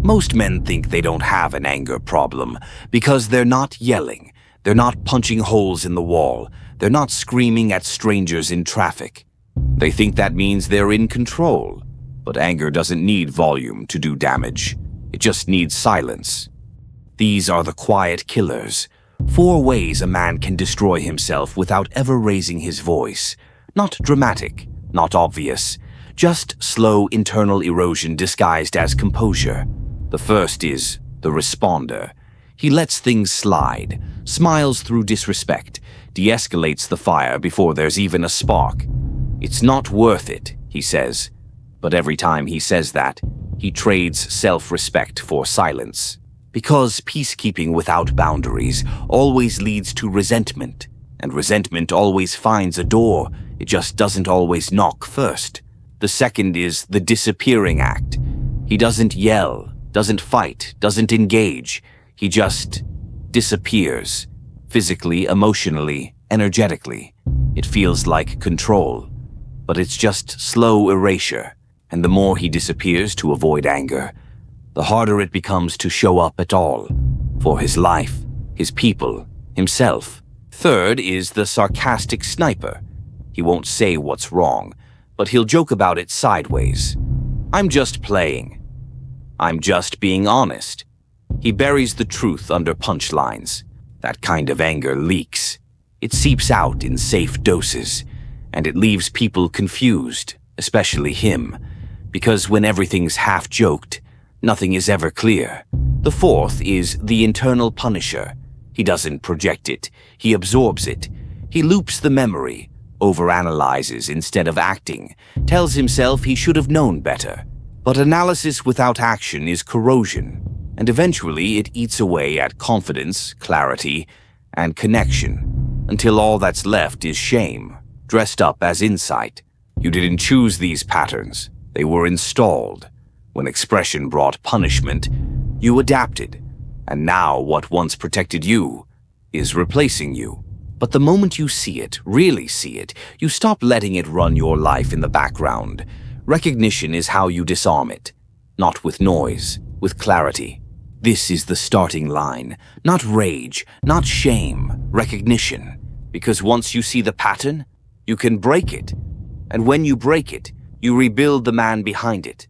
Most men think they don't have an anger problem because they're not yelling, they're not punching holes in the wall, they're not screaming at strangers in traffic. They think that means they're in control. But anger doesn't need volume to do damage. It just needs silence. These are the quiet killers. 4 ways a man can destroy himself without ever raising his voice. Not dramatic, not obvious, just slow internal erosion disguised as composure. The first is the responder. He lets things slide, smiles through disrespect, de-escalates the fire before there's even a spark. It's not worth it, he says. But every time he says that, he trades self-respect for silence. Because peacekeeping without boundaries always leads to resentment, and resentment always finds a door, it just doesn't always knock first. The second is the disappearing act. He doesn't yell, doesn't fight, doesn't engage. He just disappears, physically, emotionally, energetically. It feels like control, but it's just slow erasure. And the more he disappears to avoid anger, the harder it becomes to show up at all, for his life, his people, himself. Third is the sarcastic sniper. He won't say what's wrong, but he'll joke about it sideways. I'm just playing. I'm just being honest. He buries the truth under punchlines. That kind of anger leaks. It seeps out in safe doses, and it leaves people confused, especially him, because when everything's half-joked, nothing is ever clear. The fourth is the internal punisher. He doesn't project it, he absorbs it. He loops the memory, overanalyzes instead of acting, tells himself he should have known better. But analysis without action is corrosion, and eventually it eats away at confidence, clarity, and connection, until all that's left is shame, dressed up as insight. You didn't choose these patterns. They were installed. When expression brought punishment, you adapted. And now what once protected you is replacing you. But the moment you see it, really see it, you stop letting it run your life in the background. Recognition is how you disarm it. Not with noise, with clarity. This is the starting line. Not rage, not shame, recognition. Because once you see the pattern, you can break it. And when you break it, you rebuild the man behind it.